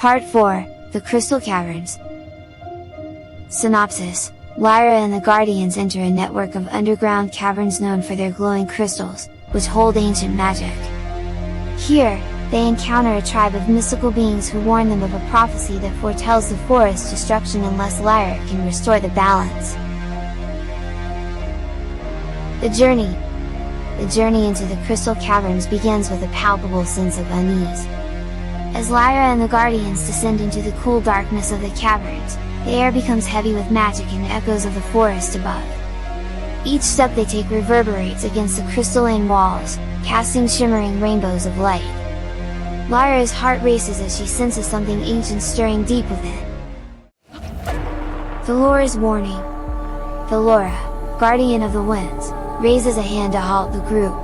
Part 4, The Crystal Caverns. Synopsis: Lyra and the Guardians enter a network of underground caverns known for their glowing crystals, which hold ancient magic. Here, they encounter a tribe of mystical beings who warn them of a prophecy that foretells the forest's destruction unless Lyra can restore the balance. The journey into the Crystal Caverns begins with a palpable sense of unease. As Lyra and the Guardians descend into the cool darkness of the caverns, the air becomes heavy with magic and echoes of the forest above. Each step they take reverberates against the crystalline walls, casting shimmering rainbows of light. Lyra's heart races as she senses something ancient stirring deep within. Thalora's warning. Thalora, guardian of the winds, raises a hand to halt the group.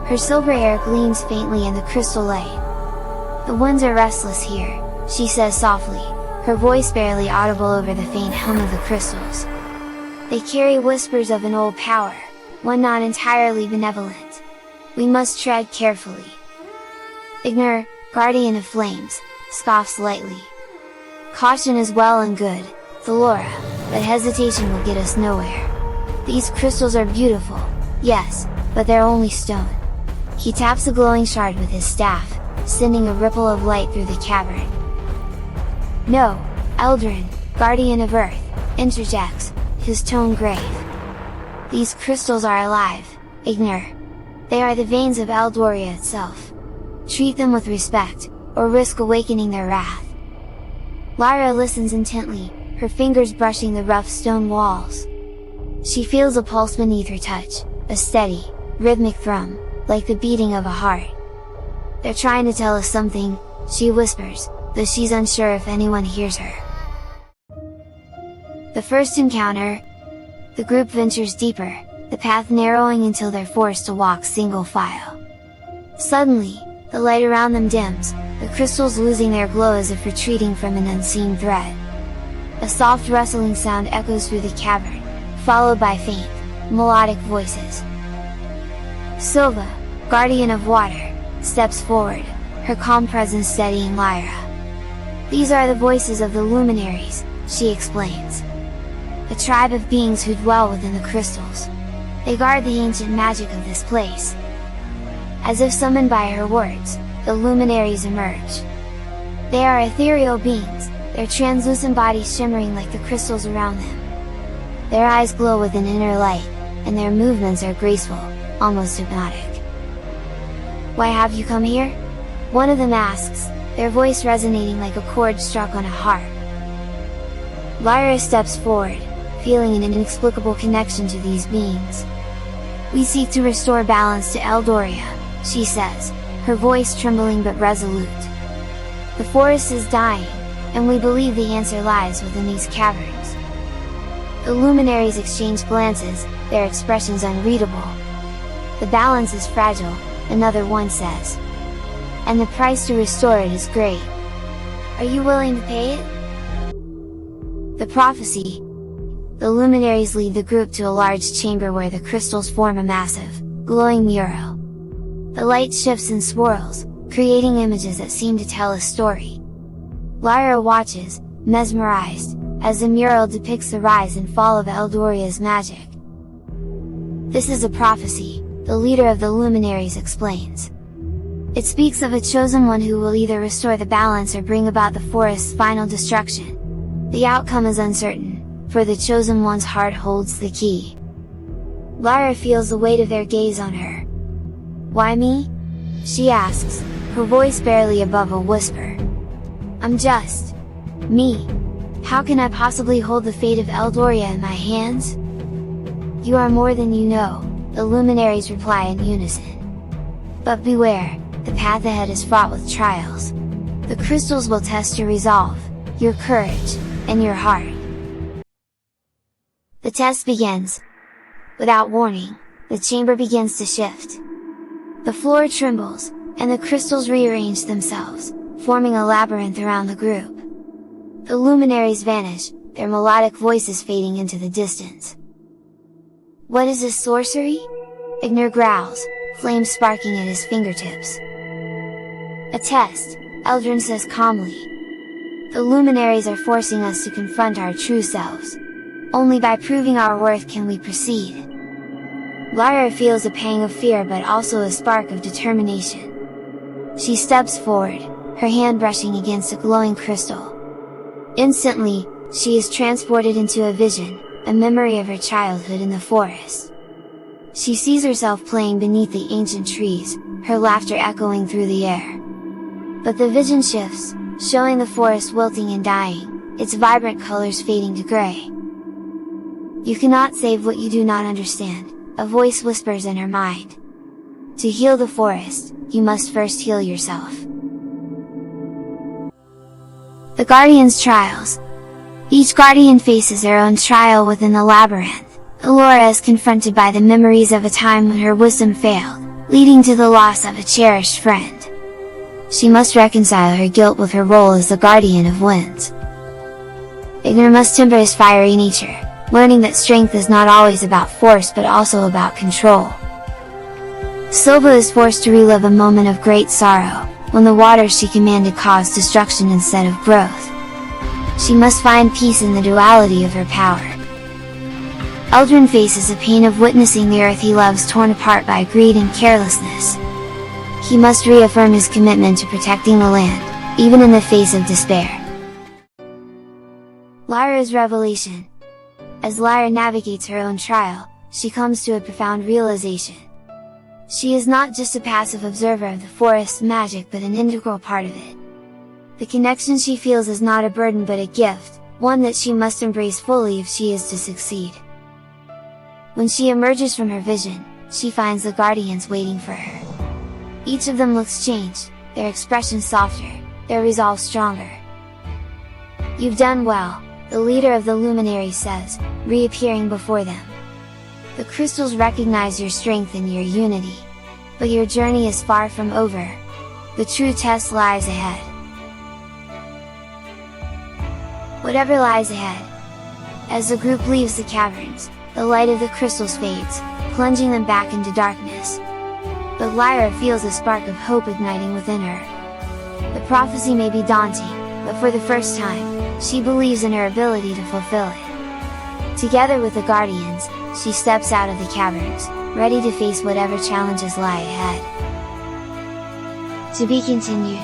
Her silver hair gleams faintly in the crystal light. "The winds are restless here," she says softly, her voice barely audible over the faint hum of the crystals. "They carry whispers of an old power, one not entirely benevolent. We must tread carefully." Ignore, guardian of flames, scoffs lightly. "Caution is well and good, Thalora, but hesitation will get us nowhere. These crystals are beautiful, yes, but they're only stone." He taps a glowing shard with his staff, sending a ripple of light through the cavern. "No, Eldrin, guardian of Earth," interjects, his tone grave. "These crystals are alive, Ignore. They are the veins of Eldoria itself. Treat them with respect, or risk awakening their wrath." Lyra listens intently, her fingers brushing the rough stone walls. She feels a pulse beneath her touch, a steady, rhythmic thrum, like the beating of a heart. "They're trying to tell us something," she whispers, though she's unsure if anyone hears her. The first encounter. The group ventures deeper, the path narrowing until they're forced to walk single file. Suddenly, the light around them dims, the crystals losing their glow as if retreating from an unseen threat. A soft rustling sound echoes through the cavern, followed by faint, melodic voices. Silva, guardian of water, steps forward, her calm presence steadying Lyra. "These are the voices of the luminaries," she explains. "A tribe of beings who dwell within the crystals. They guard the ancient magic of this place." As if summoned by her words, the luminaries emerge. They are ethereal beings, their translucent bodies shimmering like the crystals around them. Their eyes glow with an inner light, and their movements are graceful, almost hypnotic. "Why have you come here?" one of them asks, their voice resonating like a chord struck on a harp. Lyra steps forward, feeling an inexplicable connection to these beings. "We seek to restore balance to Eldoria," she says, her voice trembling but resolute. "The forest is dying, and we believe the answer lies within these caverns." The luminaries exchange glances, their expressions unreadable. "The balance is fragile," another one says. "And the price to restore it is great. Are you willing to pay it?" The prophecy. The luminaries lead the group to a large chamber where the crystals form a massive, glowing mural. The light shifts and swirls, creating images that seem to tell a story. Lyra watches, mesmerized, as the mural depicts the rise and fall of Eldoria's magic. "This is a prophecy," the leader of the luminaries explains. "It speaks of a chosen one who will either restore the balance or bring about the forest's final destruction. The outcome is uncertain, for the chosen one's heart holds the key." Lyra feels the weight of their gaze on her. "Why me?" she asks, her voice barely above a whisper. "I'm just me. How can I possibly hold the fate of Eldoria in my hands?" "You are more than you know," the luminaries reply in unison. "But beware, the path ahead is fraught with trials. The crystals will test your resolve, your courage, and your heart." The test begins. Without warning, the chamber begins to shift. The floor trembles, and the crystals rearrange themselves, forming a labyrinth around the group. The luminaries vanish, their melodic voices fading into the distance. "What is this sorcery?" Ignore growls, flames sparking at his fingertips. "A test," Eldrin says calmly, The luminaries are forcing us to confront our true selves. Only by proving our worth can we proceed. Lyra feels a pang of fear but also a spark of determination. She steps forward, her hand brushing against a glowing crystal. Instantly, she is transported into a vision, a memory of her childhood in the forest. She sees herself playing beneath the ancient trees, her laughter echoing through the air. But the vision shifts, showing the forest wilting and dying, its vibrant colors fading to gray. "You cannot save what you do not understand," a voice whispers in her mind. "To heal the forest, you must first heal yourself." The Guardian's Trials. Each Guardian faces their own trial within the labyrinth. Thalora is confronted by the memories of a time when her wisdom failed, leading to the loss of a cherished friend. She must reconcile her guilt with her role as the Guardian of Winds. Ignor must temper his fiery nature, learning that strength is not always about force but also about control. Silva is forced to relive a moment of great sorrow, when the waters she commanded caused destruction instead of growth. She must find peace in the duality of her power. Eldrin faces the pain of witnessing the earth he loves torn apart by greed and carelessness. He must reaffirm his commitment to protecting the land, even in the face of despair. Lyra's Revelation. As Lyra navigates her own trial, she comes to a profound realization. She is not just a passive observer of the forest's magic but an integral part of it. The connection she feels is not a burden but a gift, one that she must embrace fully if she is to succeed. When she emerges from her vision, she finds the Guardians waiting for her. Each of them looks changed, their expression softer, their resolve stronger. "You've done well," the leader of the luminaries says, reappearing before them. "The crystals recognize your strength and your unity. But your journey is far from over. The true test lies ahead." Whatever lies ahead. As the group leaves the caverns, the light of the crystals fades, plunging them back into darkness. But Lyra feels a spark of hope igniting within her. The prophecy may be daunting, but for the first time, she believes in her ability to fulfill it. Together with the Guardians, she steps out of the caverns, ready to face whatever challenges lie ahead. To be continued.